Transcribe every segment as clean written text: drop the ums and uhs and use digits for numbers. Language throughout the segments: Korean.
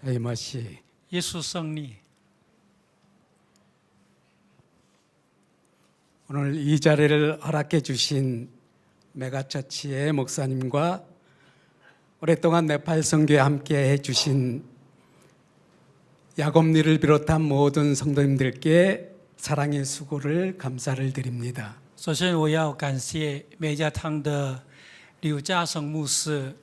에이머시 耶稣胜利。 오늘 이 자리를 허락해 주신 메가처치의 목사님과 오랫동안 네팔 선교에 함께 해주신 야곱리를 비롯한 모든 성도님들께 사랑의 수고를 감사를 드립니다. 首先，我要感谢美加堂的柳家生牧师，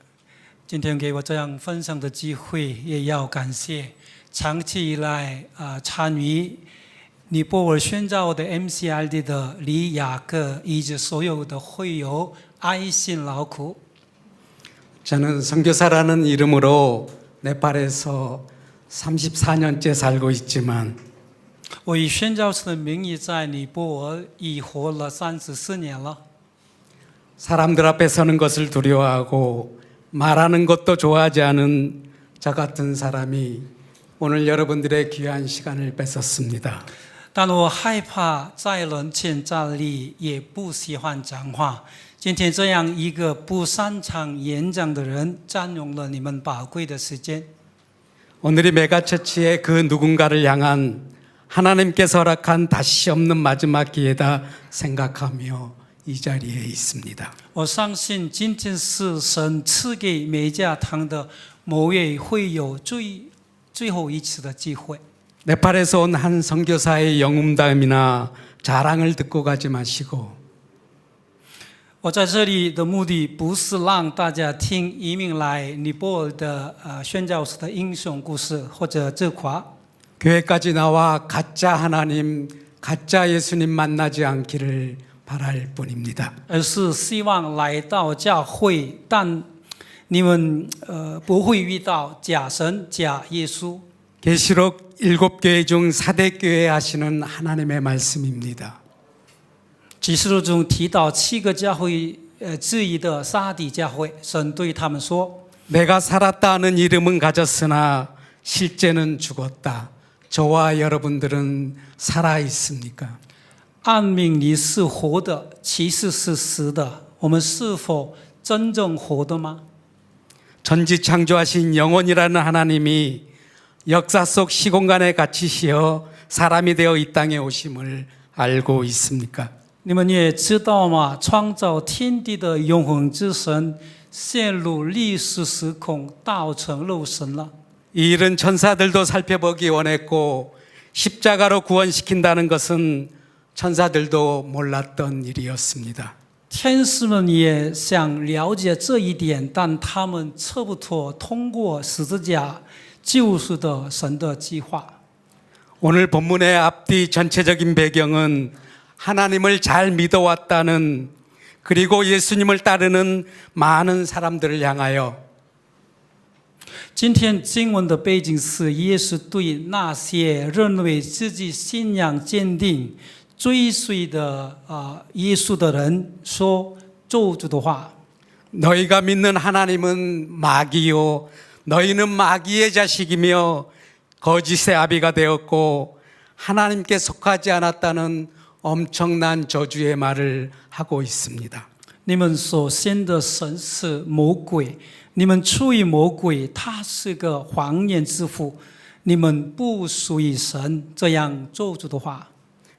今天给我这样分享的机会，也要感谢长期以来参与尼泊尔宣教的 MCRD 的李雅各以及所有的会友爱心劳苦。 저는 선교사라는 이름으로 네팔에서 34년째 살고 있지만 我以宣教士的名义在尼泊尔已活了34年了。 사람들 앞에 서는 것을 두려워하고 말하는 것도 좋아하지 않은 저 같은 사람이 오늘 여러분들의 귀한 시간을 뺏었습니다. 但我害怕在人前站立，也不喜欢讲话。今天这样一个不擅长演讲的人，占用了你们宝贵的时间。 오늘이 메가처치의 그 누군가를 향한 하나님께서 허락한 다시 없는 마지막 기회다 생각하며 이 자리에 있습니다. 我相信今天是神赐给美加堂的某位会友最后一次的机会。 네팔에서 온 한 선교사의 영웅담이나 자랑을 듣고 가지 마시고 我在这里的目的不是让大家听移民来尼泊尔的宣教士的英雄故事或者自夸， 교회까지 나와 가짜 하나님, 가짜 예수님 만나지 않기를 바랄 뿐입니다. 而是希望来到教会，但你们不会遇到假神、假耶稣。 계시록 7교회 중 4대 교회 하시는 하나님의 말씀입니다. 启示录中提到7个教会之一的撒底教会，神对他们说： 내가 살았다는 이름은 가졌으나 실제는 죽었다. 저와 여러분들은 살아 있습니까? 暗明你是活的，其实是死的。我们是否真正活的吗？ 전지 창조하신 영원이라는 하나님이 역사 속 시공간에 갇히시어 사람이 되어 이 땅에 오심을 알고 있습니까? 你们也知道吗？创造天地的永恒之神陷入历史时空，道成肉身了。 이 일은 천사들도 살펴보기 원했고 십자가로 구원시킨다는 것은 천사들도 몰랐던 일이었습니다. 天使们也想了解这一点，但他们测不透通过十字架救赎的神的计划。 오늘 본문의 앞뒤 전체적인 배경은 하나님을 잘 믿어왔다는 그리고 예수님을 따르는 많은 사람들을 향하여 今天经文的背景是耶稣对那些认为自己信仰坚定、追随的耶稣的人说咒诅的话。 너희가 믿는 하나님은 마귀요 너희는 마귀의 자식이며 거짓의 아비가 되었고 하나님께 속하지 않았다는 엄청난 저주의 말을 하고 있습니다. 你们所信的神是魔鬼，你们出于魔鬼，他是个谎言之父，你们不属于神，这样咒诅的话。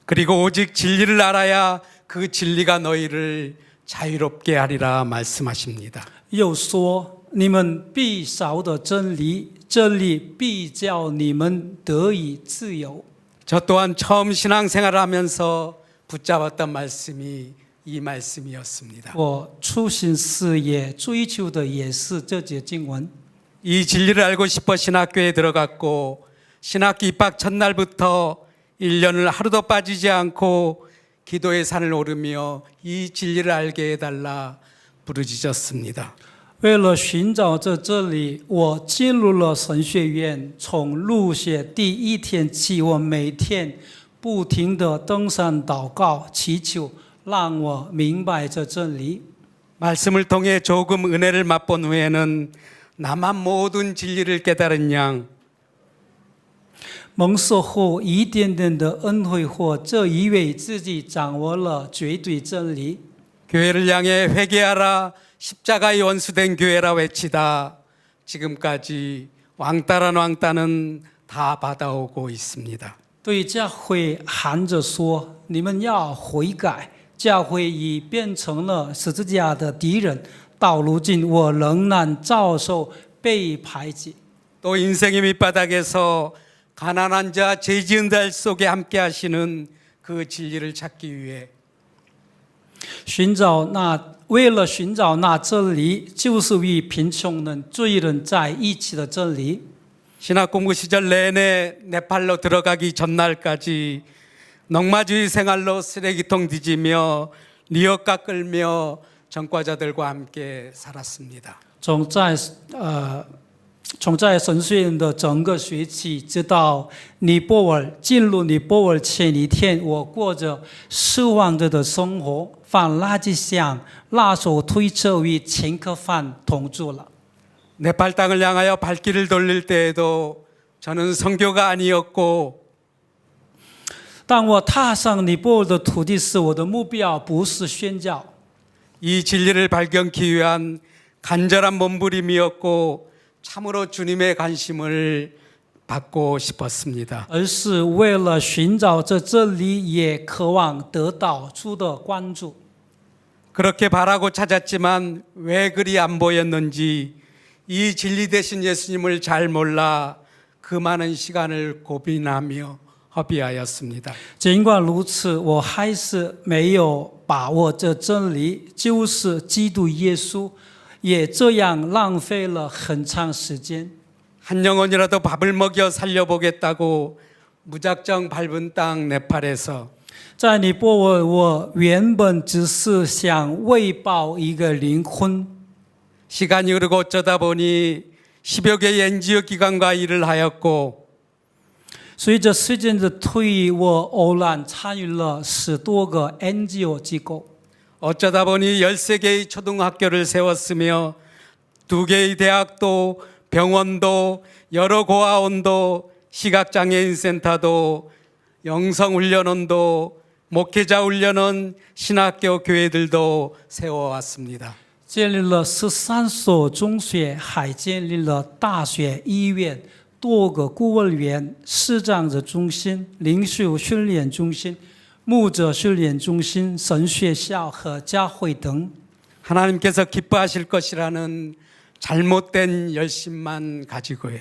그리고 오직 진리를 알아야 그 진리가 너희를 자유롭게 하리라 말씀하십니다. 又说：你们必晓得真理，真理必叫你们得以自由。 저 또한 처음 신앙생활을 하면서 붙잡았던 말씀이 이 말씀이었습니다. 我初心事业追求的也是这节经文。 이 진리를 알고 싶어 신학교에 들어갔고 신학기 입학 첫날부터 1년을 하루도 빠지지 않고 기도의 산을 오르며 이 진리를 알게 해달라 부르짖었습니다. 为了寻找这里，我进入了神学院。从入学第一天起，我每天不停地登山祷告，祈求让我明白这真理。 말씀을 통해 조금 은혜를 맛본 후에는 나만 모든 진리를 깨달은 양 蒙受后一点点的恩惠后，这以为自己掌握了绝对真理。 교회를 향해 회개하라 십자가의 원수된 교회라 외치다 지금까지 왕따란 왕따는 다 받아오고 있습니다. 对教会喊着说：“你们要悔改。”教会已变成了十字架的敌人。到如今，我仍然遭受被排挤。 또 인생의 밑바닥에서 가난한 자, 죄 지은 자 속에 함께 하시는 그 진리를 찾기 위해 为了寻找那真理，就是与贫穷人、罪人在一起的真理。 신학 공부 시절 내내 네팔로 들어가기 전날까지 넝마주의 생활로 쓰레기통 뒤지며 리어카 끌며 전과자들과 함께 살았습니다. 从在神学院的整个学期，直到进入尼泊尔前一天，我过着失望着的生活，放垃圾箱、拉手推车与前客犯同住了。 네팔 땅을 향하여 발길을 돌릴 때에도 저는 선교가 아니었고 当我踏上尼泊尔的土地时，我的目标不是宣教， 이 진리를 발견하기 위한 간절한 몸부림이었고 참으로 주님의 관심을 받고 싶었습니다. 而是为了寻找这真理，也渴望得到主的关注。 그렇게 바라고 찾았지만 왜 그리 안 보였는지 이 진리 되신 예수님을 잘 몰라 그 많은 시간을 고민하며 허비하였습니다. 尽管如此，我还是没有把握这真理，就是基督耶稣，也这样浪费了很长时间。 한 영혼이라도 밥을 먹여 살려보겠다고 무작정 밟은 땅 네팔에서 在尼泊尔，我原本只是想喂饱一个灵魂， 시간이 흐르고 어쩌다 보니 10여 개의 NGO 기관과 일을 하였고 随着时间的推移，我偶然参与了10多个 NGO 机构。 어쩌다 보니 13개의 초등학교를 세웠으며 2개의 대학도 병원도 여러 고아원도 시각장애인 센터도 영성훈련원도 목회자 훈련원 신학교 교회들도 세워왔습니다. 建立了13所中学，还建立了大学、医院、多个孤儿园、视障者中心、领袖训练中心、牧者训练中心、神学校和教会等。 하나님께서 기뻐하실 것이라는 잘못된 열심만 가지고요.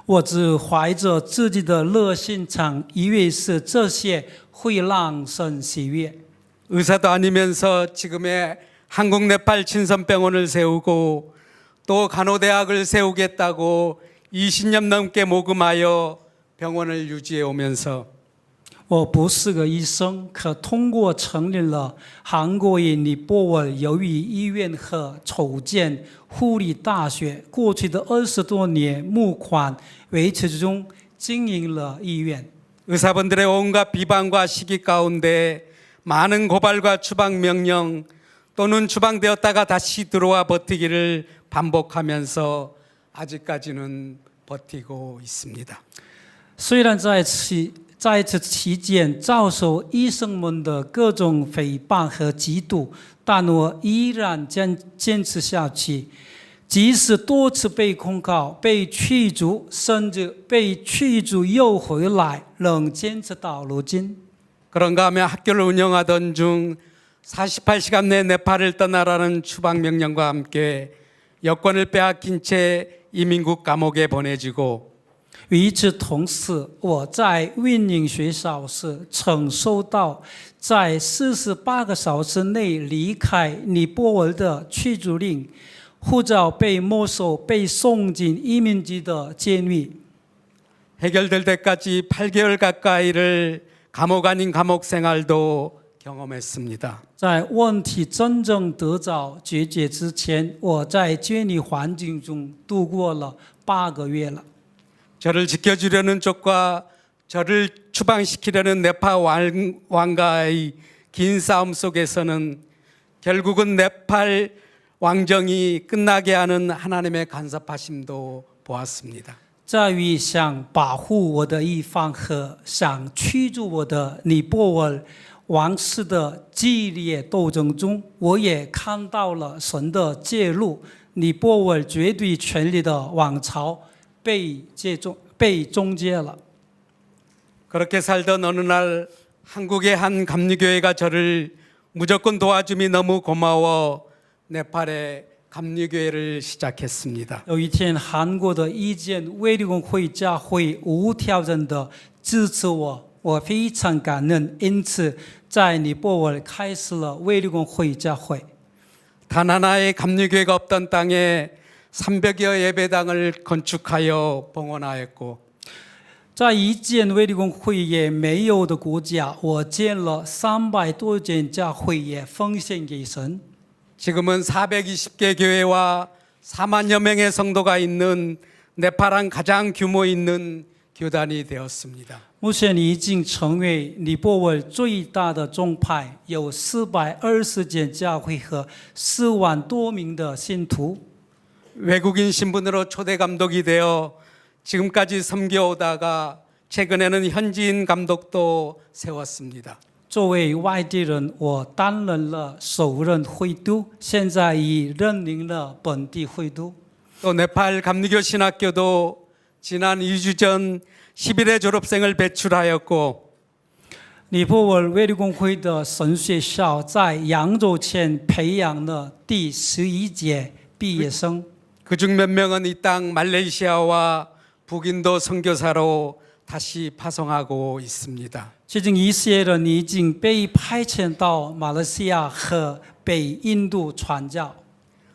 我只怀着自己的热心肠，以为是这些会让神喜悦。 의사도 아니면서 지금의 한국 네팔 친선병원을 세우고 또 간호대학을 세우겠다고 20년 넘게 모금하여 병원을 유지해 오면서 我不是个医生，可通过成立了韩国与尼泊尔友谊医院和筹建护理大学，过去的20多年募款维持中经营了医院。 의사분들의 온갖 비방과 시기 가운데 많은 고발과 추방 명령 또는 추방되었다가 다시 들어와 버티기를 반복하면서 아직까지는 버티고 있습니다. 虽然在此期间遭受医生们的各种诽谤和嫉妒，但我依然坚持下去。即使多次被控告、被驱逐，甚至被驱逐又回来，仍坚持到如今。 그런가 하면 학교를 운영하던 중 48시간 내 네팔을 떠나라는 추방 명령과 함께 여권을 빼앗긴 채 이민국 감옥에 보내지고 与此同时，我在运营学校时曾收到在48个小时内离开尼泊尔的驱逐令，护照被没收，被送进移民局的监狱。 해결될 때까지 8개월 가까이를 감옥 아닌 감옥 생활도 경험했습니다. 在问题真正得到解决之前，我在监狱环境中度过了8个月了。 저를 지켜주려는 쪽과 저를 추방시키려는 네팔 왕가의 긴 싸움 속에서는 결국은 네팔 왕정이 끝나게 하는 하나님의 간섭하심도 보았습니다. 在于想保护我的一方和想驱逐我的尼泊尔王室的激烈斗争中，我也看到了神的介入，尼泊尔绝对权力的王朝被终结了。 그렇게 살던 어느 날 한국의 한 감리교회가 저를 무조건 도와줌이 너무 고마워 네팔에 감리교회를 시작했습니다. 有一天，韩国的一间卫理公会教会无条件的支持我，我非常感恩，因此在尼泊尔开始了卫理公会教会。 단 하나의 감리교회가 없던 땅에 300여 예배당을 건축하여 봉헌하였고 在一间卫理公会也没有的国家，我建了300多间教会，也奉献给神。 지금은 420개 교회와 4만여 명의 성도가 있는 네팔한 가장 규모 있는 교단이 되었습니다. 目前已经成为尼泊尔最大的宗派，有420间教会和4万多名的信徒。 외국인 신분으로 초대 감독이 되어 지금까지 섬겨오다가 최근에는 현지인 감독도 세웠습니다. 作为外地人，我担任了首任会督，现在已任领了本地会督。 또 네팔 감리교 신학교도 지난 2주 전 11회 졸업생을 배출하였고 尼泊尔卫理公会的神学校在扬州前培养了第11届毕业生， 그중 몇 명은 이 땅 말레이시아와 북인도 선교사로 다시 파송하고 있습니다. 其中一些人已经被派遣到马来西亚和北印度传教。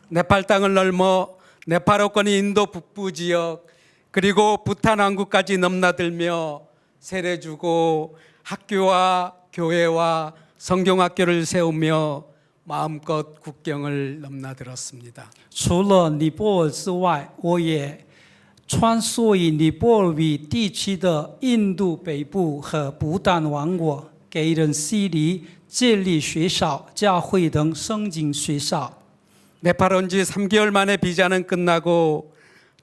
네팔 땅을 넘어 네팔어권이 인도 북부 지역 그리고 부탄 왕국까지 넘나들며 세례주고 학교와 교회와 성경학교를 세우며 마음껏 국경을 넘나들었습니다. 除了尼泊尔之外，我也穿梭于尼泊尔语地区的印度北部和不丹王国，给人洗礼、建立学校、教会等圣经学校。 네팔 온 지 3개월 만에 비자는 끝나고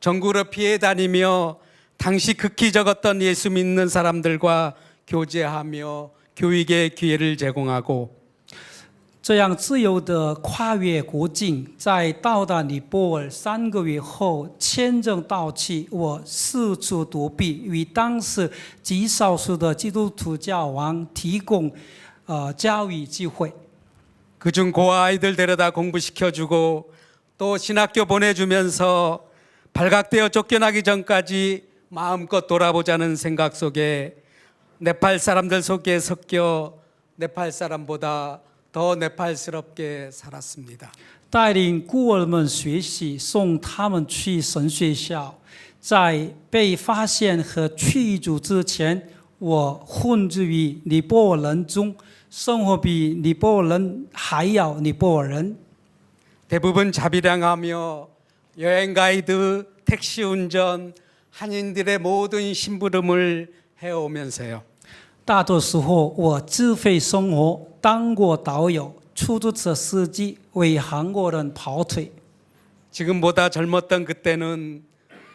전국으로 피해 다니며 당시 극히 적었던 예수 믿는 사람들과 교제하며 교육의 기회를 제공하고 这样自由地跨越国境，在到达尼泊尔3个月后，签证到期，我四处躲避，与当时极少数的基督徒教王提供教育机会。 그중 고아 아이들 데려다 공부시켜주고 또 신학교 보내주면서 발각되어 쫓겨나기 전까지 마음껏 돌아보자는 생각 속에 네팔 사람들 속에 섞여 네팔 사람보다 더 네팔스럽게 살았습니다. 带领孤儿们学习，送他们去神学校。在被发现和驱逐之前，我混迹于尼泊尔人中，生活比尼泊尔人还要尼泊尔人。 대부분 자비량하며 여행 가이드, 택시 운전, 한인들의 모든 심부름을 해오면서요. 大多时候，我自费生活，当过导游、出租车司机，为韩国人跑腿。 지금보다 젊었던 그때는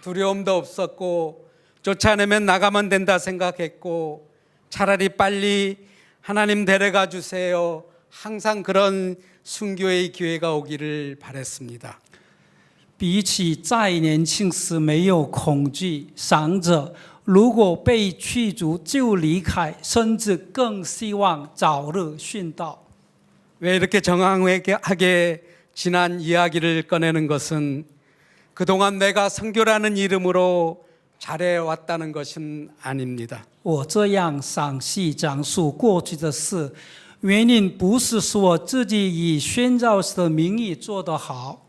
두려움도 없었고 쫓아내면 나가면 된다 생각했고 차라리 빨리 하나님 데려가 주세요. 항상 그런 순교의 기회가 오기를 바랬습니다. 比起在年轻时没有恐惧，想着如果被驱逐就离开，甚至更希望早日殉道。 왜 이렇게 정황하게 지난 이야기를 꺼내는 것은 그동안 내가 선교라는 이름으로 잘해왔다는 것은 아닙니다. 我这样详细讲述过去的事，原因不是说自己以宣教士的名义做得好，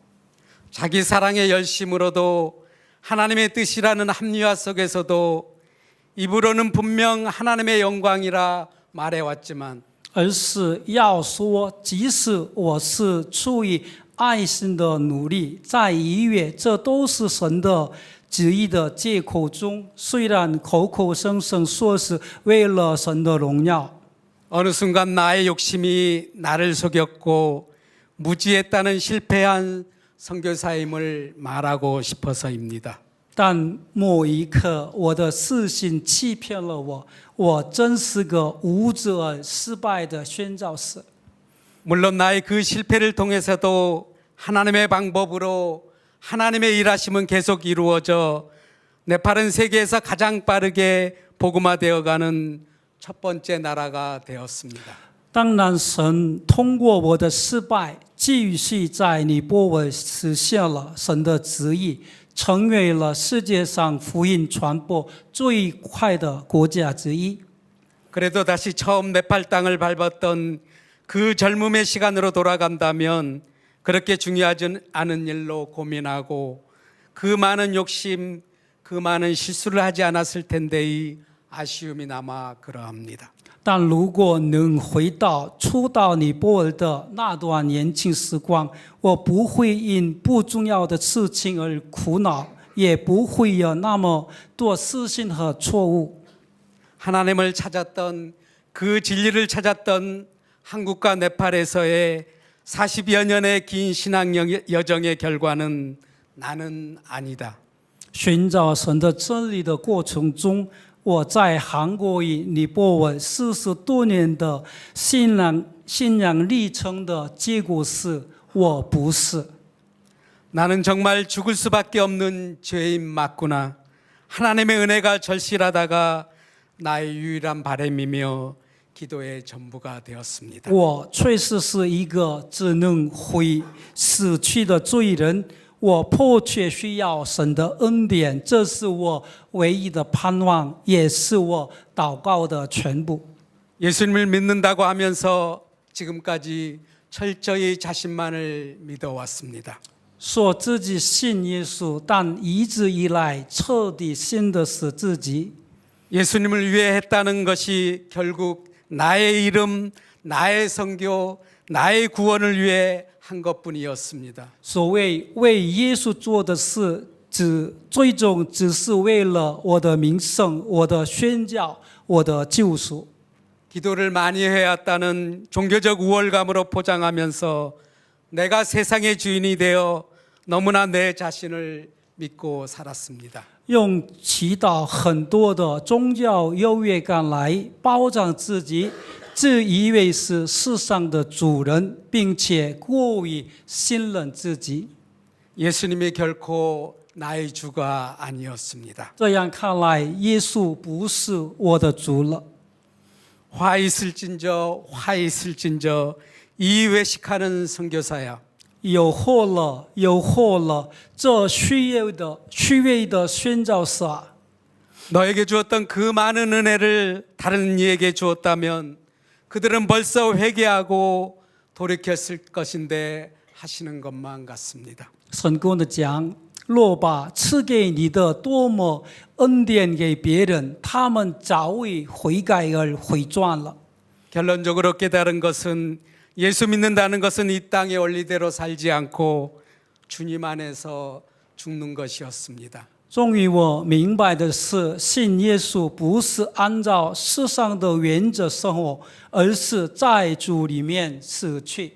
자기 사랑의 열심으로도 하나님의 뜻이라는 합리화 속에서도 입으로는 분명 하나님의 영광이라 말해왔지만 而是要说，即使我是出于爱心的努力，在逾越这都是神的旨意的借口中，虽然口口声声说是为了神的荣耀， 어느 순간 나의 욕심이 나를 속였고 무지했다는 실패한 선교사임을 말하고 싶어서입니다. 但某一刻，我的私心欺骗了我，我真是个无知而失败的宣教士。 물론 나의 그 실패를 통해서도 하나님의 방법으로 하나님의 일하심은 계속 이루어져 네팔은 세계에서 가장 빠르게 복음화되어가는 첫 번째 나라가 되었습니다. 当然，神通过我的失败，继续在尼泊尔实现了神的旨意，成为了世界上福音传播最快的国家之一。 그래도 다시 처음 네팔 땅을 밟았던 그 젊음의 시간으로 돌아간다면 그렇게 중요하지 않은 일로 고민하고 그 많은 욕심, 그 많은 실수를 하지 않았을 텐데의 아쉬움이 남아 그러합니다. 但如果能回到初到尼泊尔的那段年轻时光，我不会因不重要的事情而苦恼，也不会有那么多失信和错误。 하나님을 찾았던 그 진리를 찾았던 한국과 네팔에서의 40여 년의 긴 신앙 여정의 결과는 나는 아니다. 寻找神的真理的过程中，我在韩国与尼泊尔40多年的信仰历程的结果是，我不是。 나는 정말 죽을 수밖에 없는 죄인 맞구나. 하나님의 은혜가 절실하다가 나의 유일한 바람이며 기도의 전부가 되었습니다. 我确实是一个只能会死去的罪人，我迫切需要神的恩典，这是我唯一的盼望，也是我祷告的全部。 예수님을 믿는다고 하면서 지금까지 철저히 자신만을 믿어왔습니다. 说自己信耶稣，但一直以来彻底信的是自己。 예수님을 위해 했다는 것이 결국 나의 이름, 나의 선교, 나의 구원을 위해 한 것뿐이었습니다. 所谓为耶稣做的事，最终只是为了我的名声、我的宣教、我的救赎。 기도를 많이 해왔다는 종교적 우월감으로 포장하면서 내가 세상의 주인이 되어 너무나 내 자신을 믿고 살았습니다. 用祈祷很多的宗教优越感来包装自己，自以为是世上的主人，并且过于信任自己。 예수님이 결코 나의 주가 아니었습니다. 这样看来，耶稣不是我的主了。 화 있을진저 화 있을진저 이 외식하는 선교사야. 有祸了，有祸了！这虚伪的宣教士啊， 너에게 주었던 그 많은 은혜를 다른 이에게 주었다면 그들은 벌써 회개하고 돌이켰을 것인데 하시는 것만 같습니다. 神跟我的讲，若把赐给你的多么恩典给别人，他们早已悔改而回转了。 결론적으로 깨달은 것은 예수 믿는다는 것은 이 땅의 원리대로 살지 않고 주님 안에서 죽는 것이었습니다. 终于我明白的是，信耶稣不是按照世上的原则生活，而是在主里面死去。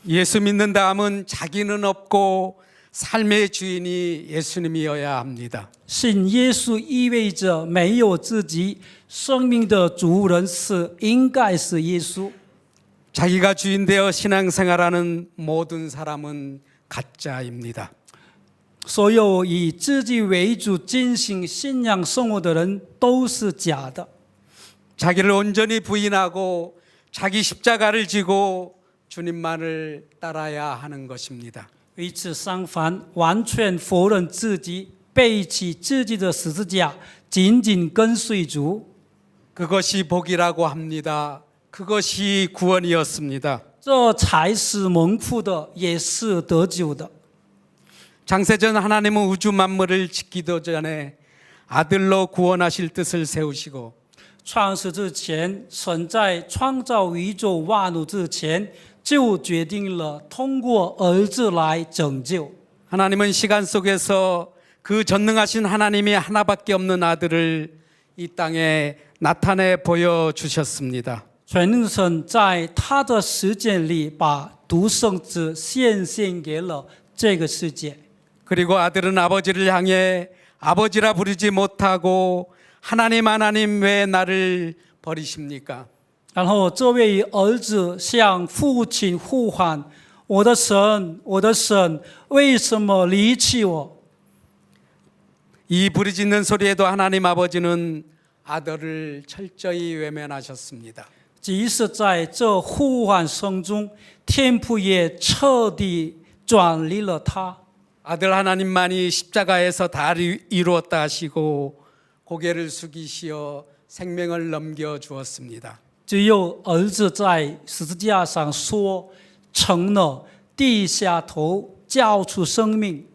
예수 믿는다 하면 자기는 없고 삶의 주인이 예수님이어야 합니다. 信耶稣意味着没有自己，生命的主人应该是耶稣。 자기가 주인 되어 신앙생활하는 모든 사람은 가짜입니다. 所有以自己为主进行信仰生活的人都是假的。 자기를 온전히 부인하고 자기 십자가를 지고 주님만을 따라야 하는 것입니다. 与此相反，完全否认自己，背起自己的十字架，紧紧跟随主。 그것이 복이라고 합니다. 그것이 구원이었습니다. 这才是蒙福的，也是得救的。 장세전 하나님은 우주 만물을 짓기도 전에 아들로 구원하실 뜻을 세우시고 创世之前，神在创造宇宙万物之前，就决定了通过儿子来拯救。 하나님은 시간 속에서 그 전능하신 하나님이 하나밖에 없는 아들을 이 땅에 나타내 보여주셨습니다. 全能神在他的时间里，把独生子献给了这个世界。 그리고 아들은 아버지를 향해 아버지라 부르지 못하고 하나님 왜 나를 버리십니까? 然后这位儿子向父亲呼喊：“我的神，我的神，为什么离弃我？” 이 부르짖는 소리에도 하나님 아버지는 아들을 철저히 외면하셨습니다. 即使在这呼唤声中，天父也彻底转离了他。 아들 하나님만이 십자가에서 다 이루었다 하시고 고개를 숙이시어 생명을 넘겨 주었습니다. 只有儿子在十字架上说成了，低下头交出生命。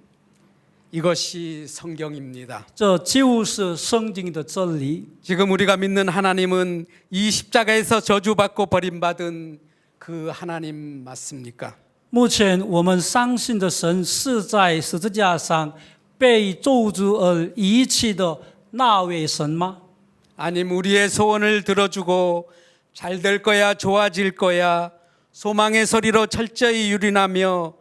이것이 성경입니다. 这就是圣经的真理。 지금 우리가 믿는 하나님은 이 십자가에서 저주받고 버림받은 그 하나님 맞습니까? 目前我们相信的神是在十字架上被咒诅而遗弃的那位神吗？ 아님 우리의 소원을 들어주고 잘 될 거야, 좋아질 거야, 소망의 소리로 철저히 유린하며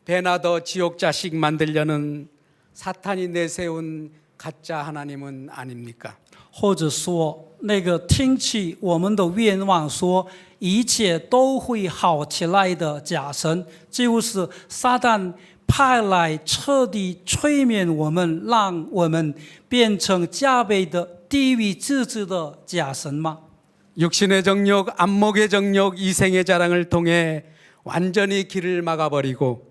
배나더 지옥 자식 만들려는 사탄이 내세운 가짜 하나님은 아닙니까? 或者说，那个听取我们的愿望说一切都会好起来的假神，就是撒旦派来彻底催眠我们，让我们变成加倍的地狱自治的假神吗？ 육신의 정욕, 안목의 정욕, 이생의 자랑을 통해 완전히 길을 막아버리고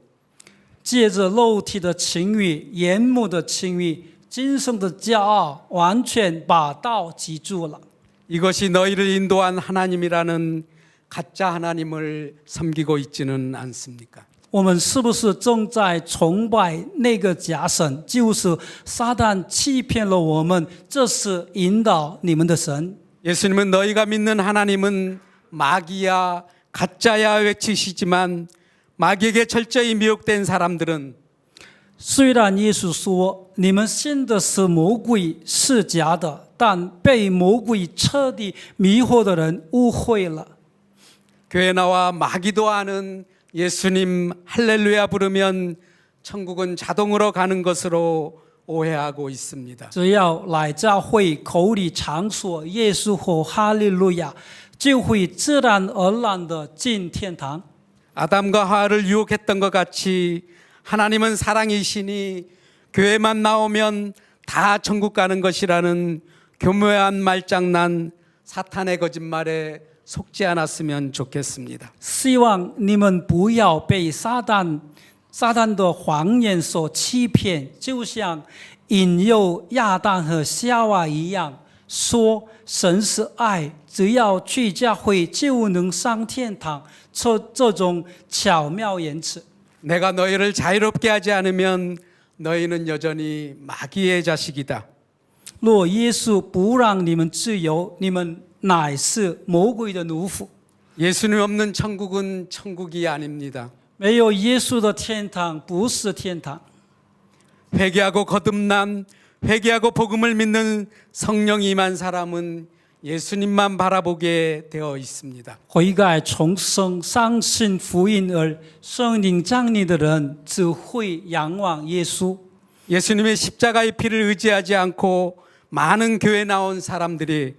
借着肉体的情欲、眼目的情欲、今生的骄傲，完全把道挤住了。 이것이 너희를 인도한 하나님이라는 가짜 하나님을 섬기고 있지는 않습니까? 我们是不是正在崇拜那个假神？就是撒旦欺骗了我们，这是引导你们的神。 예수님은 너희가 믿는 하나님은 마귀야, 가짜야 외치시지만 마귀에게 철저히 미혹된 사람들은 虽然耶稣说你们信的是魔鬼是假的，但被魔鬼彻底迷惑的人误会了。 교회 나와 마귀도 아는 예수님 할렐루야 부르면 천국은 자동으로 가는 것으로 오해하고 있습니다. 只要来教会口里常说耶稣和哈利路亚，就会自然而然的进天堂。 아담과 하와를 유혹했던 것 같이 하나님은 사랑이시니 교회만 나오면 다 천국 가는 것이라는 교묘한 말장난 사탄의 거짓말에 속지 않았으면 좋겠습니다. 希望你们不要被撒旦的谎言所欺骗，就像引诱亚当和夏娃一样，说神是爱，只要去教会就能上天堂。这种巧妙言辞。 내가 너희를 자유롭게 하지 않으면 너희는 여전히 마귀의 자식이다. 若耶稣不让你们自由，你们乃是魔鬼的奴仆。 예수님 없는 천국은 천국이 아닙니다. 没有耶稣的天堂不是天堂。 회개하고 거듭난 회개하고 복음을 믿는 성령이 임한 사람은 예수님만 바라보게 되어 있습니다. 悔改重生、相信福音而圣灵降临的人，只会仰望耶稣。 예수님의 십자가의 피를 의지하지 않고 많은 교회 나온 사람들이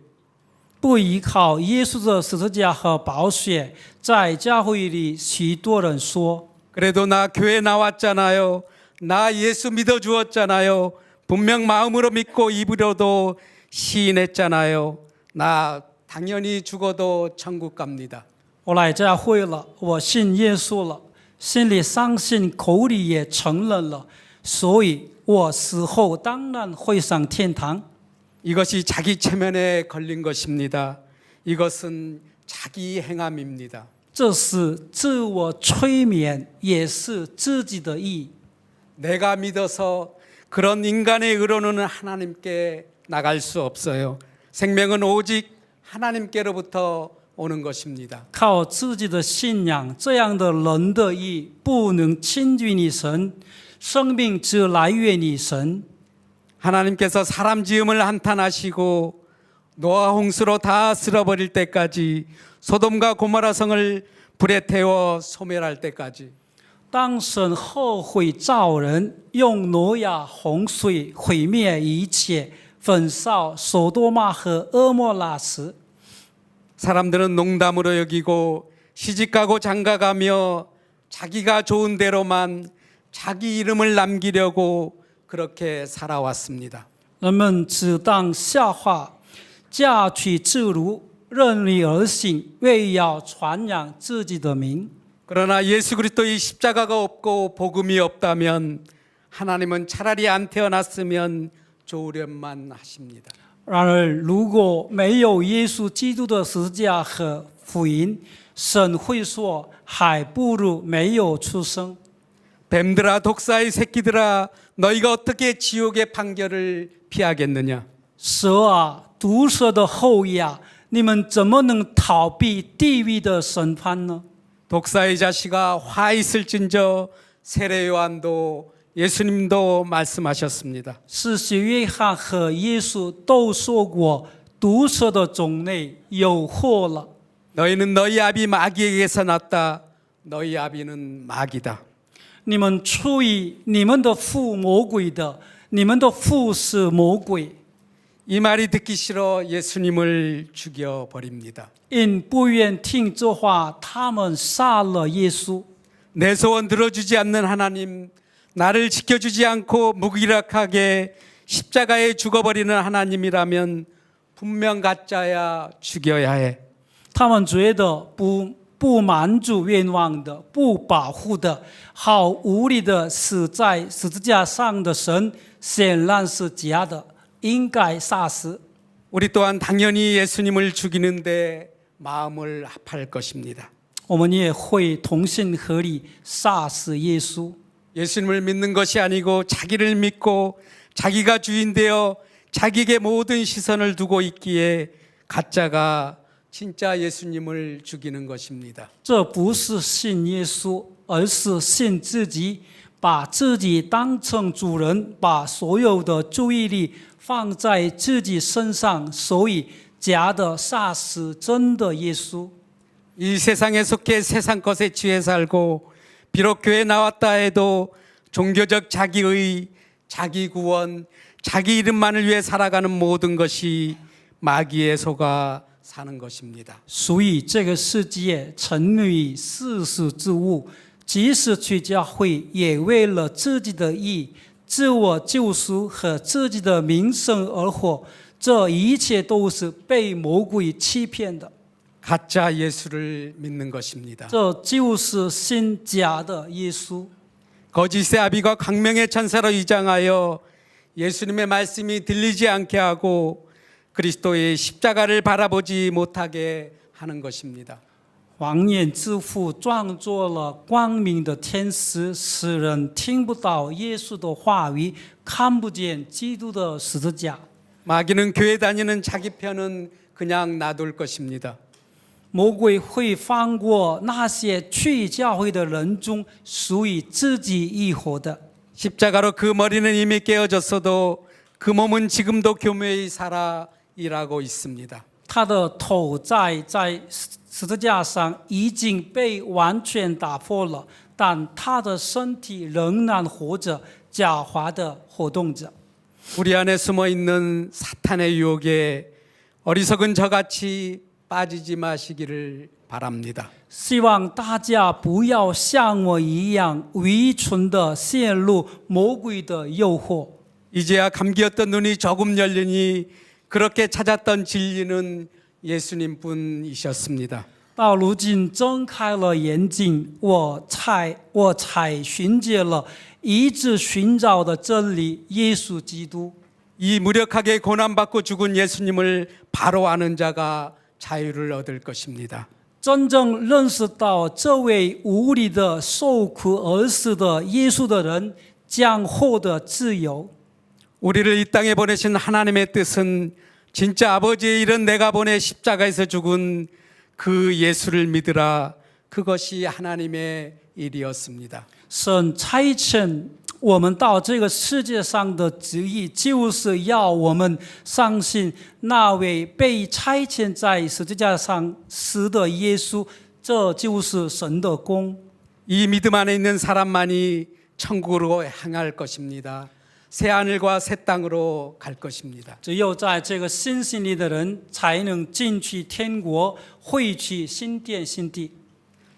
不依靠耶稣的十字架和宝血，在教会里许多人说： 그래도 나 교회 나왔잖아요. 나 예수 믿어 주었잖아요. 분명 마음으로 믿고 입으로도 시인했잖아요. 나 당연히 죽어도 천국 갑니다. 我来教会了，我信耶稣了，心里相信，口里也承认了，所以我死后当然会上天堂。 이것이 자기 체면에 걸린 것입니다. 이것은 자기 행함입니다. 这是自我催眠，也是自己的意。 내가 믿어서 그런 인간의 의로는 하나님께 나갈 수 없어요. 생명은 오직 하나님께로부터 오는 것입니다. 靠自己的信仰，这样的人的意不能亲近你神，生命只来源于神。 하나님께서 사람 지음을 한탄하시고 노아 홍수로 다 쓸어버릴 때까지 소돔과 고모라 성을 불에 태워 소멸할 때까지 当神后悔造人，用挪亚洪水毁灭一切，焚烧索多玛和蛾摩拉时， 사람들은 농담으로 여기고 시집가고 장가가며 자기가 좋은 대로만 자기 이름을 남기려고 그렇게 살아왔습니다. 人们只当效法，嫁娶自如，任你而行，为要传扬自己的名。 그러나 예수 그리스도의 십자가가 없고 복음이 없다면 하나님은 차라리 안 태어났으면 좋으련만 하십니다. 然而，如果没有耶稣基督的十字架和福音，神会说，还不如没有出生。 뱀들아 독사의 새끼들아 너희가 어떻게 지옥의 판결을 피하겠느냐. 蛇啊，毒蛇的后裔啊，你们怎么能逃避地狱的审判呢？ 독사의 자식아 화 있을진저 세례 요한도 예수님도 말씀하셨습니다. 施洗约翰和耶稣都说过，毒蛇的种类有祸了。 너희는 너희 아비 마귀에게서 났다. 너희 아비는 마귀다. 你们出于你们的父魔鬼的，你们的父是魔鬼。 이 말이 듣기 싫어 예수님을 죽여버립니다. 因不愿听这话，他们杀了耶稣。 내 소원 들어주지 않는 하나님, 나를 지켜주지 않고 무기력하게 십자가에 죽어버리는 하나님이라면 분명 가짜야 죽여야 해. 他们觉得不满足愿望的、不保护的、好无力的死在十字架上的神，显然是假的，应该杀死。 우리 또한 당연히 예수님을 죽이는데 마음을 합할 것입니다. 我们也会同心合力杀死耶稣。 예수님을 믿는 것이 아니고 자기를 믿고 자기가 주인되어 자기에게 모든 시선을 두고 있기에 가짜가 진짜 예수님을 죽이는 것입니다. 这不是信耶稣，而是信自己，把自己当成主人，把所有的注意力放在自己身上，所以假的杀死真的耶稣。 이 세상에 속해 세상 것에 취해 살고 비록 교회 나왔다 해도 종교적 자기의, 자기 구원, 자기 이름만을 위해 살아가는 모든 것이 마귀에 속아 사는 것입니다. 所以这个世界沉迷于世俗之物，即使去教会，也为了自己的义、自我救赎和自己的名声而活。这一切都是被魔鬼欺骗的。 가짜 예수를 믿는 것입니다. 这就是信假的耶稣。 거짓의 아비가 광명의 천사로 위장하여 예수님의 말씀이 들리지 않게 하고 그리스도의 십자가를 바라보지 못하게 하는 것입니다. 谎言之父装作了光明的天使，使人听不到耶稣的话语，看不见基督的十字架。 마귀는 교회 다니는 자기 편은 그냥 놔둘 것입니다. 魔鬼会放过那些去教会的人中属于自己义活的。 십자가로 그 머리는 이미 깨어졌어도 그 몸은 지금도 교묘히 살아 일하고 있습니다. 他的头在十字架上已经被完全打破了，但他的身体仍然活着，狡猾地活动着。 우리 안에 숨어 있는 사탄의 유혹에 어리석은 저같이 빠지지 마시기를 바랍니다. 希望大家不要像我一样愚蠢地陷入魔鬼的诱惑。 이제야 감기였던 눈이 조금 열리니 그렇게 찾았던 진리는 예수님뿐이셨습니다. 到如今睁开了眼睛，我才寻见了一直寻找的真理——耶稣基督。 이 무력하게 고난받고 죽은 예수님을 바로 아는 자가 자유를 얻을 것입니다. 真正认识到这位无理的受苦而死的耶稣的人，将获得自由。 우리를 이 땅에 보내신 하나님의 뜻은 진짜 아버지의 일은 내가 보내 십자가에서 죽은 그 예수를 믿으라. 그것이 하나님의 일이었습니다. 神差遣我们到这个世界上的旨意，就是要我们相信那位被差遣在十字架上死的耶稣，这就是神的功。 이 믿음 안에 있는 사람만이 천국으로 향할 것입니다. 새 하늘과 새 땅으로 갈 것입니다. 只有在这个信心里的人，才能进去天国，会去新天新地。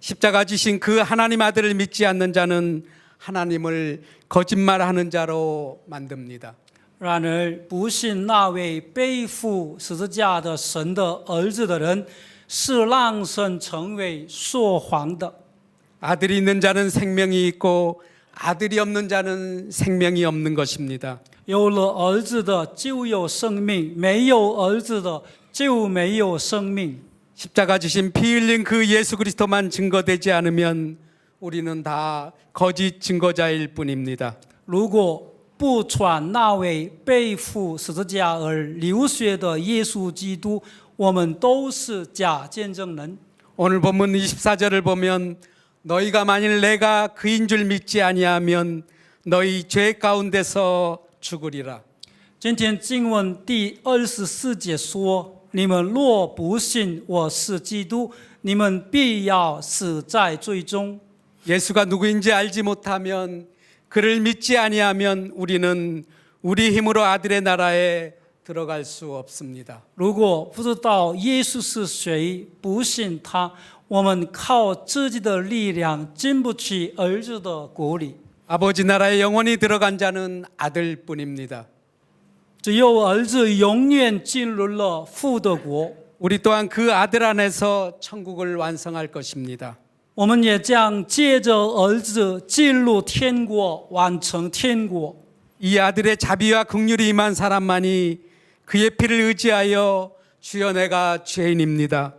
십자가 지신 그 하나님 아들을 믿지 않는 자는 하나님을 거짓말하는 자로 만듭니다. 然而，不信那位背负十字架的神的儿子的人，是让神成为说谎的。 아들이 있는 자는 생명이 있고 아들이 없는 자는 생명이 없는 것입니다. 有了儿子的就有生命，没有儿子的就没有生命。 십자가 지신 피 흘린 그 예수 그리스도만 증거되지 않으면 우리는 다 거짓 증거자일 뿐입니다. 如果不传那位背负十字架而流血的耶稣基督，我们都是假见证人。 오늘 본문 24절을 보면 너희가 만일 내가 그인 줄 믿지 아니하면 너희 죄 가운데서 죽으리라. 今天经文第24节说：“你们若不信我是基督，你们必要死在罪中。” 예수가 누구인지 알지 못하면 그를 믿지 아니하면 우리는 우리 힘으로 아들의 나라에 들어갈 수 없습니다. 如果不知道耶稣是谁，不信他，我们靠自己的力量进不去儿子的国里。 아버지 나라에 영원히 들어간 자는 아들뿐입니다. 只有儿子永远进入了父的国。 우리 또한 그 아들 안에서 천국을 완성할 것입니다. 我们也将借着儿子进入天国，完成天国。 이 아들의 자비와 긍휼이 임한 사람만이 그의 피를 의지하여 주여 내가 죄인입니다.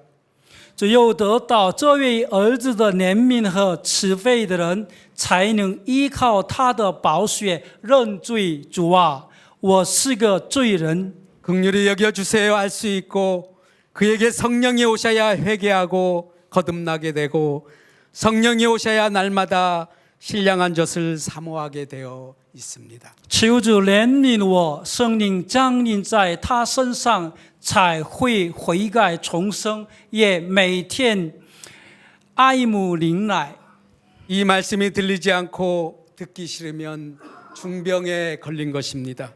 只有得到这位儿子的怜悯和慈悲的人，才能依靠他的宝血认罪。主啊，我是个罪人， 긍휼히 여겨주세요 할 수 있고 그에게 성령이 오셔야 회개하고 거듭나게 되고 성령이 오셔야 날마다 신령한 젖을 사모하게 되어 있습니다. 求主怜悯我，圣灵降临在他身上，才会悔改重生，也每天爱慕灵来。 이 말씀이 들리지 않고 듣기 싫으면 중병에 걸린 것입니다.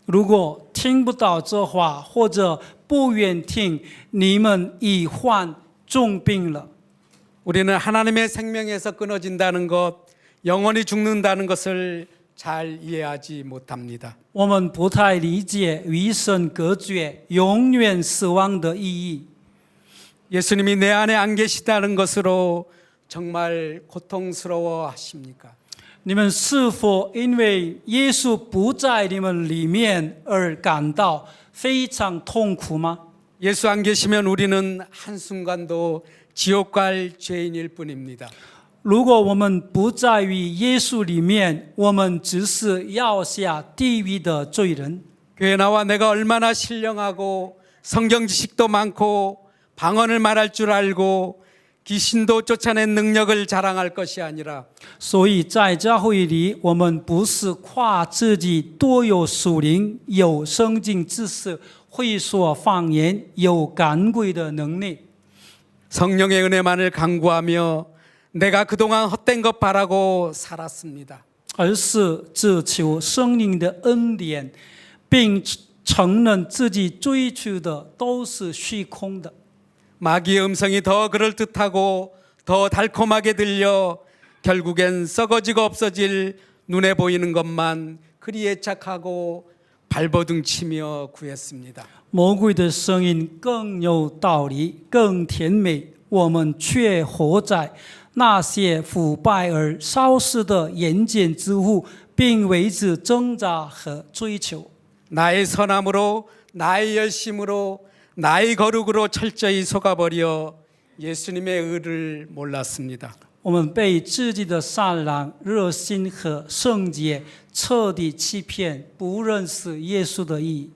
如果听不到这话，或者不愿听，你们已患重病了。 우리는 하나님의 생명에서 끊어진다는 것, 영원히 죽는다는 것을 잘 이해하지 못합니다. 我们不太理解与神隔绝、永远死亡的意义。 예수님이 내 안에 안 계시다는 것으로 정말 고통스러워 하십니까? 你们是否因为耶稣不在你们里面而感到非常痛苦吗？ 예수 안 계시면 우리는 한순간도 지옥 갈 죄인일 뿐입니다. 如果我们不在于耶稣里面，我们只是要下地狱的罪人。 교회 나와 내가 얼마나 신령하고 성경 지식도 많고 방언을 말할 줄 알고 귀신도 쫓아낸 능력을 자랑할 것이 아니라 所以在教会里，我们不是夸自己多有属灵、有圣经知识、会说方言、有赶鬼的能力， 성령의 은혜만을 강구하며 내가 그동안 헛된 것 바라고 살았습니다. 而是只求圣灵的恩典，并承认自己追求的都是虚空的。 마귀의 음성이 더 그럴듯하고 더 달콤하게 들려 결국엔 썩어지고 없어질 눈에 보이는 것만 그리 애착하고 발버둥 치며 구했습니다. 魔鬼的声音更有道理，更甜美，我们却活在那些腐败而消失的人间之物，并为之挣扎和追求。 나의 선함으로 나의 열심으로 나의 거룩으로 철저히 속아버려 예수님의 의를 몰랐습니다. 我们被自己的善良、热心和圣洁彻底欺骗，不认识耶稣的意。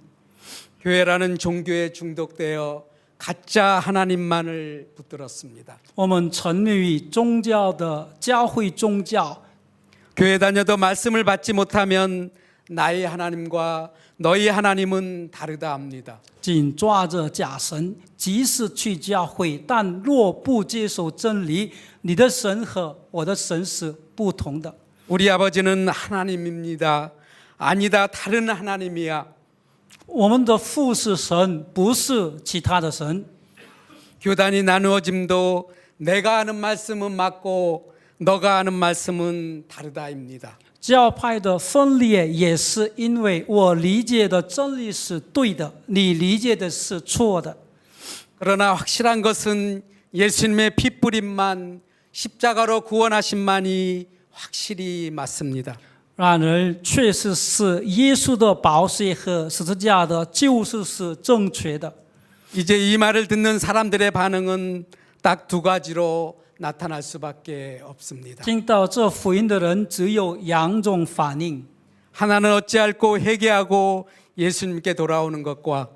교회라는 종교에 중독되어 가짜 하나님만을 붙들었습니다. 我们沉迷于宗教的教会宗教， 교회 다녀도 말씀을 받지 못하면 나의 하나님과 너희 하나님은 다르다 합니다. 紧抓着假神，即使去教会，但若不接受真理，你的神和我的神是不同的。 우리 아버지는 하나님입니다. 아니다, 다른 하나님이야. 我们的父是神，不是其他的神。 교단이 나누어짐도 내가 하는 말씀은 맞고 너가 하는 말씀은 다르다입니다. 教派的分裂也是因为我理解的真理是对的，你理解的是错的。 그러나 확실한 것은 예수님의 피뿌림만 십자가로 구원하심만이 확실히 맞습니다. 然而，确实是耶稣的宝血和十字架的救赎是正确的。 이제 이 말을 듣는 사람들의 반응은 딱 두 가지로 나타날 수밖에 없습니다. 听到这福音的人只有两种反应： 하나는 어찌할꼬 회개하고 예수님께 돌아오는 것과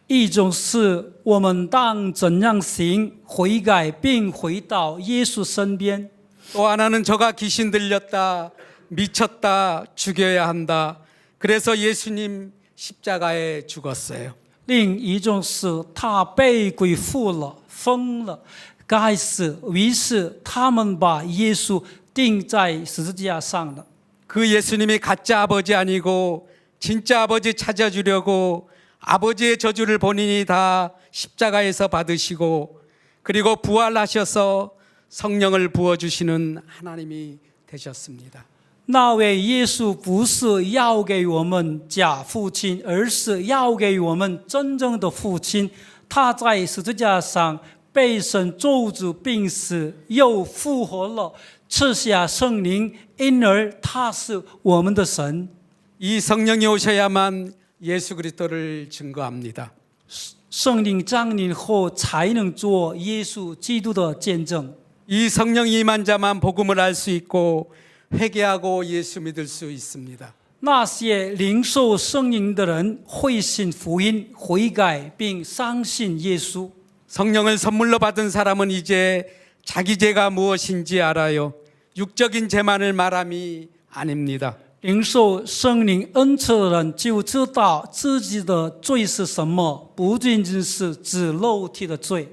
一种是我们当怎样行，悔改并回到耶稣身边； 또 하나는 저가 귀신 들렸다, 미쳤다, 죽여야 한다. 그래서 예수님 십자가에 죽었어요. 另一种是他被鬼附了、疯了，该死，于是他们把耶稣钉在十字架上了。 그 예수님이 가짜 아버지 아니고 진짜 아버지 찾아주려고 아버지의 저주를 본인이 다 십자가에서 받으시고 그리고 부활하셔서 성령을 부어주시는 하나님이 되셨습니다. 那位耶稣不是要给我们假父亲，而是要给我们真正的父亲。他在十字架上被神咒诅病死，又复活了，赐下圣灵，因而他是我们的神。 이 성령이 오셔야만 예수 그리스도를 증거합니다. 圣灵降临后，才能做耶稣基督的见证。 이 성령이 임한 자만 복음을 알 수 있고 회개하고 예수 믿을 수 있습니다. 那些领受圣灵的人会信福音、悔改并相信耶稣。 성령을 선물로 받은 사람은 이제 자기 죄가 무엇인지 알아요. 육적인 죄만을 말함이 아닙니다. 领受圣灵恩赐的人就知道自己的罪是什么，不仅仅是指肉体的罪。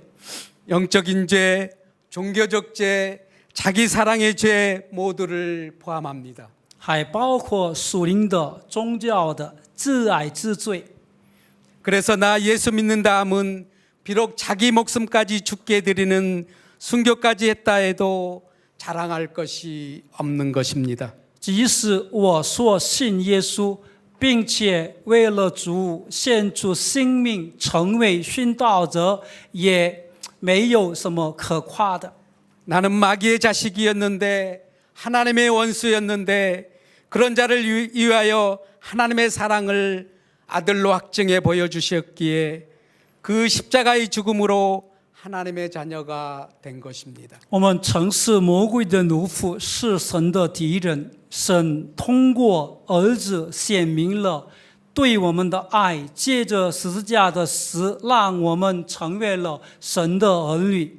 영적인 죄, 종교적 죄, 자기 사랑의 죄 모두를 포함합니다. 还包括属灵的、宗教的、自爱之罪。 그래서 나 예수 믿는다 함은 비록 자기 목숨까지 죽게 드리는 순교까지 했다 해도 자랑할 것이 없는 것입니다. 即使我说信耶稣，并且为了主献出性命，成为殉道者，也没有什么可夸的。 나는 마귀의 자식이었는데 하나님의 원수였는데 그런 자를 위하여 하나님의 사랑을 아들로 확증해 보여주셨기에 그 십자가의 죽음으로 하나님의 자녀가 된 것입니다. 我们曾是魔鬼的奴仆，是神的敌人。神通过儿子显明了对我们的爱，借着十字架的死，让我们成为了神的儿女。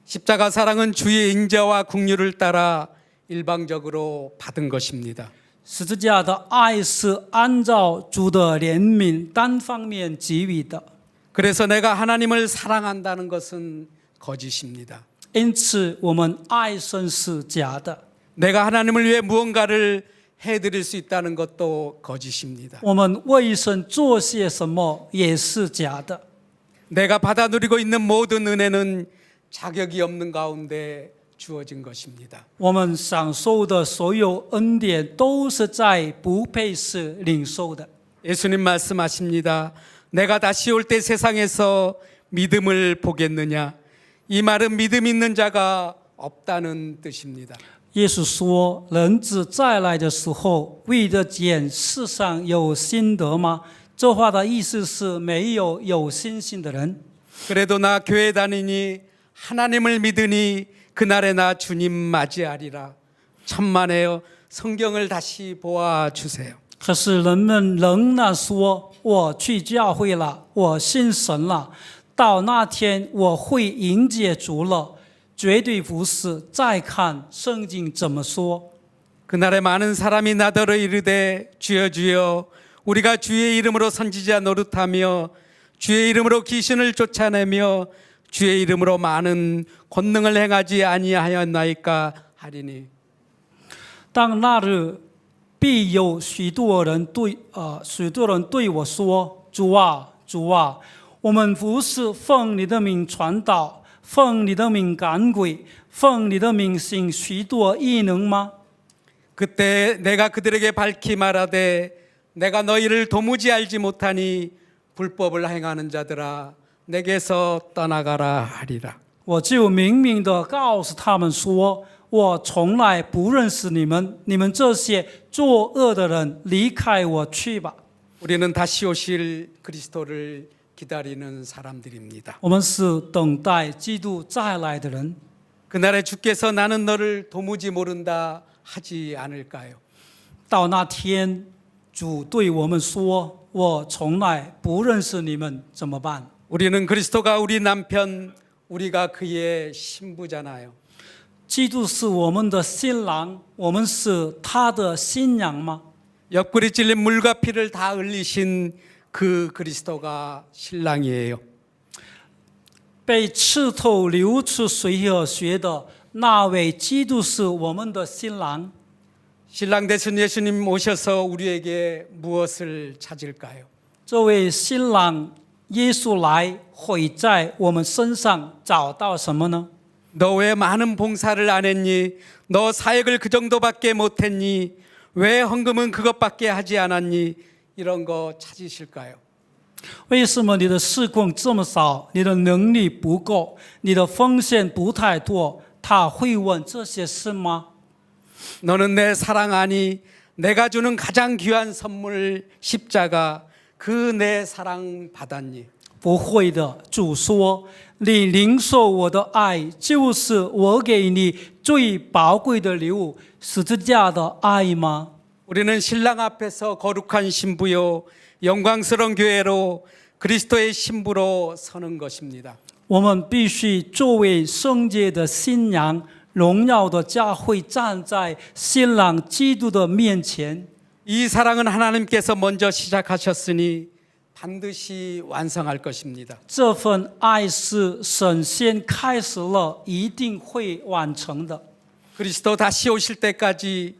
십자가 사랑은 주의 인자와 긍휼을 따라 일방적으로 받은 것입니다. 十字架的爱是按照主的怜悯单方面给予的， 그래서 내가 하나님을 사랑한다는 것은 거짓입니다. 因此我们爱神是假的。 내가 하나님을 위해 무언가를 해드릴 수 있다는 것도 거짓입니다. 我们为神做些什么也是假的。 내가 받아 누리고 있는 모든 은혜는 자격이 없는 가운데 주어진 것입니다. 我们享受的所有恩典都是在不配时领受的。 예수님 말씀하십니다. 내가 다시 올 때 세상에서 믿음을 보겠느냐? 이 말은 믿음 있는 자가 없다는 뜻입니다. 耶稣说：“人子再来的时候，为着见世上有心得吗？”这话的意思是没有信心的人。 그래도 나 교회 다니니 하나님을 믿으니 그날에 나 주님 맞이하리라. 천만에요. 성경을 다시 보아 주세요. 可是人们仍然说：“我去教会了，我信神了，到那天我会迎接主了。”绝对不是。再看圣经怎么说。 그날에 많은 사람이 나더러 이르되 주여 주여 우리가 주의 이름으로 선지자 노릇하며 주의 이름으로 귀신을 쫓아내며 주의 이름으로 많은 권능을 행하지 아니하였나이까 하리니. 当那日必有许多人对我说：“主啊，主啊，我们不是奉你的名传道，奉你的名赶鬼，奉你的名行许多异能吗？ 그때 내가 그들에게 밝히 말하되 내가 너희를 도무지 알지 못하니 불법을 행하는 자들아 내게서 떠나가라 하리라. 我就明明地告诉他们说，我从来不认识你们，你们这些作恶的人，离开我去吧。 우리는 다시 오실 그리스도를 기다리는 사람들입니다. 我们是等待基督再来的人。 그날에 주께서 나는 너를 도무지 모른다 하지 않을까요? 到那天，主对我们说：“我从来不认识你们，怎么办？” 우리는 그리스도가 우리 남편, 우리가 그의 신부잖아요. 基督是我们的新郎，我们是他的新娘吗？ 옆구리 찔린 물과 피를 다 흘리신 그 그리스도가 신랑이에요. 被刺透流出水和血的那位基督是我们的新郎。 신랑 되신 예수님 오셔서 우리에게 무엇을 찾을까요? 这位新郎耶稣来，会在我们身上找到什么呢？ 너 왜 많은 봉사를 안 했니? 너 사역을 그 정도밖에 못했니? 왜 헌금은 그것밖에 하지 않았니? 이런 거 찾으실까요? 为什么你的事工这么少？你的能力不够，你的奉献不太多？他会问这些事吗？ 너는 내 사랑 아니? 내가 주는 가장 귀한 선물 십자가 그 내 사랑 받았니? 不会的，主说：“你领受我的爱，就是我给你最宝贵的礼物——十字架的爱吗？” 우리는 신랑 앞에서 거룩한 신부요 영광스러운 교회로 그리스도의 신부로 서는 것입니다. 我们必须作为圣洁的新娘、荣耀的教会，站在新郎基督的面前。 이 사랑은 하나님께서 먼저 시작하셨으니 반드시 완성할 것입니다. 这份爱是神先开始了，一定会完成的。 그리스도 다시 오실 때까지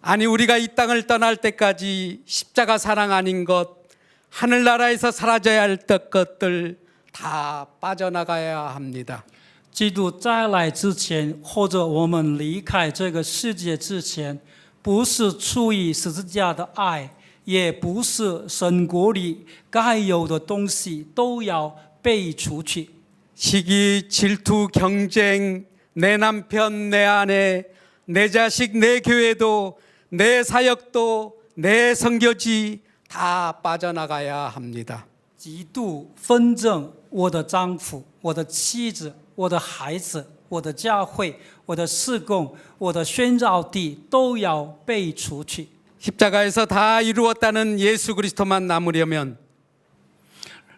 아니 우리가 이 땅을 떠날 때까지 십자가 사랑 아닌 것 하늘나라에서 사라져야 할 것들 다 빠져나가야 합니다. 基督再来之前，或者我们离开这个世界之前，不是出于十字架的爱，也不是神国里该有的东西都要被除去。 시기, 질투, 경쟁, 내 남편, 내 아내, 내 자식, 내 교회도 내 사역도 내 선교지 다 빠져나가야 합니다. 嫉妒、纷争，我的丈夫、我的妻子、我的孩子、我的教会、我的事工、我的宣教地都要被除去。 십자가에서 다 이루었다는 예수 그리스도만 남으려면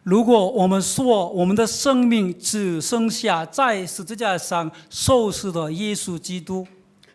如果我们说我们的生命只剩下在十字架上受死的耶稣基督，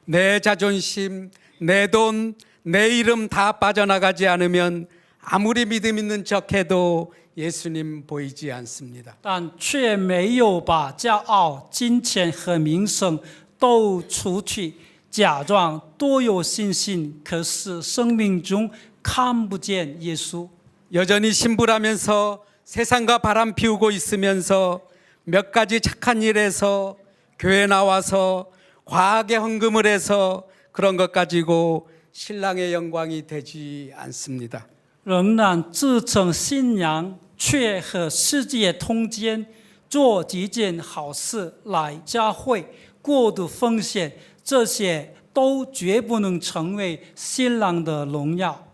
내 자존심, 내 돈, 내 이름 다 빠져나가지 않으면 아무리 믿음 있는 척해도 예수님 보이지 않습니다. 但却没有把骄傲、金钱和名声都除去，假装多有信心，可是生命中看不见耶稣。 여전히 신부라면서 세상과 바람 피우고 있으면서 몇 가지 착한 일에서 교회 나와서 과하게 헌금을 해서 그런 것 가지고 신랑의 영광이 되지 않습니다. 仍然自称信仰，却和世界通奸，做几件好事来教会，过度奉献，这些都绝不能成为新郎的荣耀。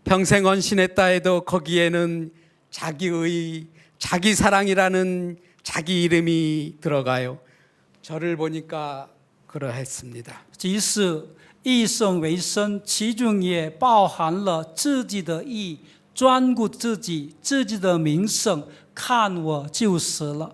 평생 헌신했다 해도 거기에는 자기의, 자기 사랑이라는 자기 이름이 들어가요. 저를 보니까 그러했습니다. 即使一生为生，其中也包含了自己的意，专顾自己，自己的名声，看我就是了。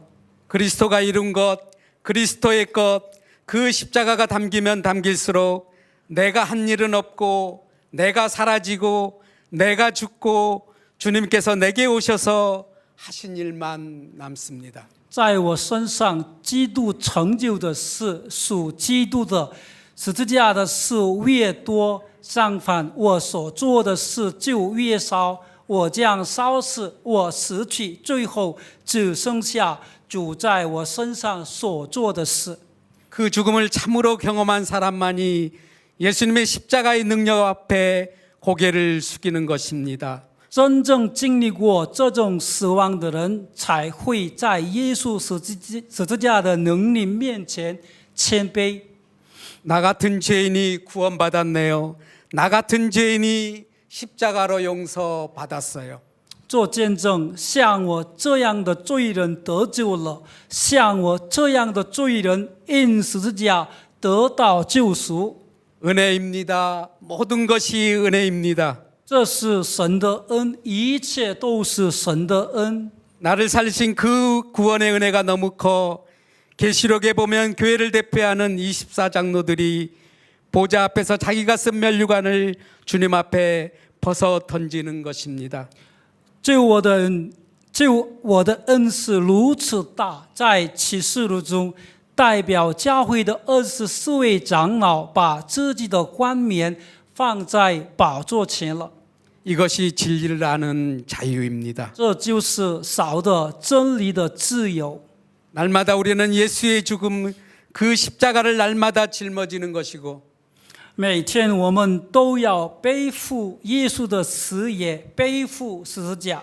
그리스도가 이룬 것, 그리스도의 것, 그 십자가가 담기면 담길수록 내가 한 일은 없고 내가 사라지고 내가 죽고 주님께서 내게 오셔서 하신 일만 남습니다. 在我身上，基督成就的事属基督的，十字架的事越多，相反，我所做的事就越少。我将烧死，我死去，最后只剩下主在我身上所做的事。그 죽음을 참으로 경험한 사람만이 예수님의 십자가의 능력 앞에 고개를 숙이는 것입니다. 真正经历过这种死亡的人，才会在耶稣十字架的能力面前谦卑。 나 같은 죄인이 구원받았네요. 나 같은 죄인이 십자가로 용서받았어요. 做见证，像我这样的罪人得救了，像我这样的罪人因十字架得到救赎。 은혜입니다. 모든 것이 은혜입니다. 这是神的恩，一切都是神的恩。 나를 살리신 그 구원의 은혜가 너무 커 계시록에 보면 교회를 대표하는 24장로들이 보좌 앞에서 자기가 쓴 면류관을 주님 앞에 벗어 던지는 것입니다. 救我的恩是如此大，在启示录中，代表教会的24位长老把自己的冠冕放在宝座前了。 이것이 진리를 아는 자유입니다. 这就是少的真理的自由。 날마다 우리는 예수의 죽음 그 십자가를 날마다 짊어지는 것이고 每天我们都要背负耶稣的死，也背负十字架。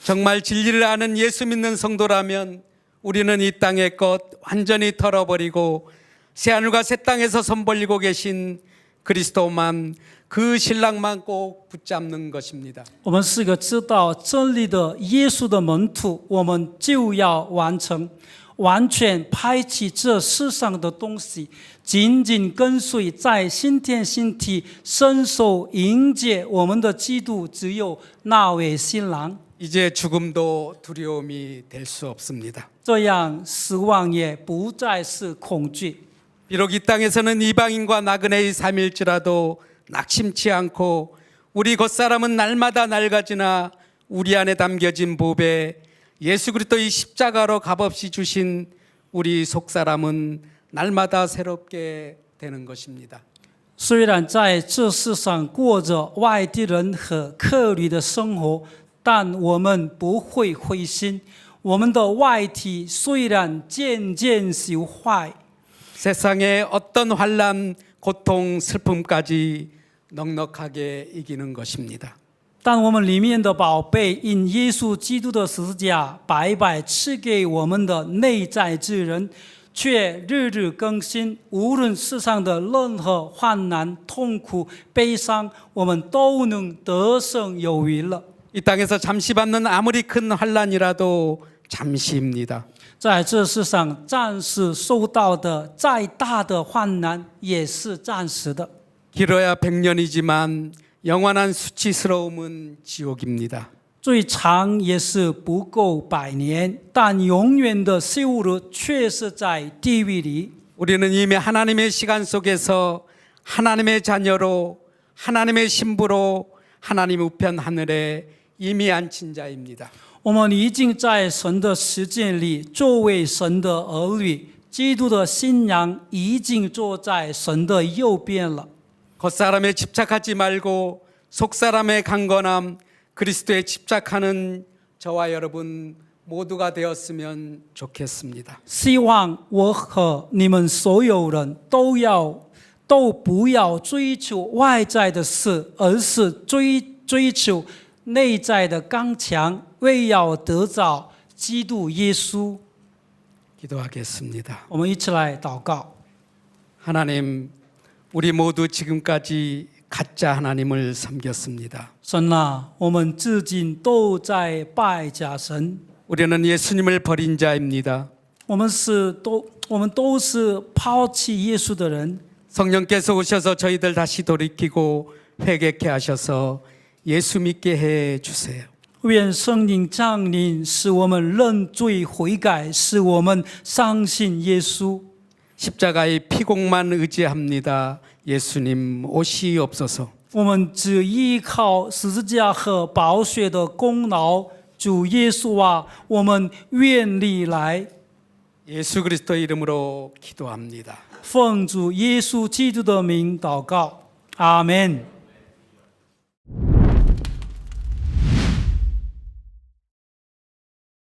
정말 진리를 아는 예수 믿는 성도라면 우리는 이 땅의 것 완전히 털어버리고 새하늘과 새 땅에서 손 벌리고 계신 그리스도만 그 신랑만 꼭 붙잡는 것입니다. 我们是个知道真理的耶稣的门徒，我们就要完全抛弃这世上的东西，紧紧跟随在新天新地伸手迎接我们的基督，只有那位新郎。 이제 죽음도 두려움이 될 수 없습니다. 这样死亡也不再是恐惧。 비록 이 땅에서는 이방인과 나그네의 삶일지라도 낙심치 않고 우리 겉사람은 날마다 낡아지나 우리 안에 담겨진 보배 예수 그리스도의 십자가로 값없이 주신 우리 속사람은 날마다 새롭게 되는 것입니다. 虽然在这世上过着外地人和客旅的生活，但我们不会灰心。我们的外体虽然渐渐朽坏， 세상의 어떤 환난, 고통, 슬픔까지 넉넉하게 이기는 것입니다. 但我们里面的宝贝因耶稣基督的十字架白白赐给我们的内在之人，却日日更新。无论世上的任何患难、痛苦、悲伤，我们都能得胜有余了。 이 땅에서 잠시 받는 아무리 큰 환난이라도 잠시입니다. 在这世上暂时受到的再大的患难也是暂时的， 길어야 100년이지만 영원한 수치스러움은 지옥입니다. 最长也是不够100年，但永远的羞辱却是在地狱里。 우리는 이미 하나님의 시간 속에서 하나님의 자녀로 하나님의 신부로 하나님 우편 하늘에 이미 앉힌 자입니다. 我们已经在神的时间里作为神的儿女，基督的新娘已经坐在神的右边了。 겉사람에 집착하지 말고 속사람의 강건함 그리스도에 집착하는 저와 여러분 모두가 되었으면 좋겠습니다. 希望我和你们所有人都不要追求外在的事，而是追求内在的刚强，为要得着基督耶稣。 기도하겠습니다. 我们一起来祷告。 하나님, 우리 모두 지금까지 가짜 하나님을 섬겼습니다. 神啊，我们至今都在拜假神， 우리는 예수님을 버린 자입니다. 我们都是抛弃耶稣的人。 성령께서 오셔서 저희들 다시 돌이키고 회개케 하셔서 예수 믿게 해 주세요. 愿圣灵降临，使我们认罪悔改，使我们相信耶稣。 십자가의 피공만 의지합니다. 예수님 오시옵소서. 我们只依靠十字架和宝血的功劳，主耶稣啊，我们愿你来。 예수 그리스도 이름으로 기도합니다. 奉主耶稣基督的名祷告，阿门。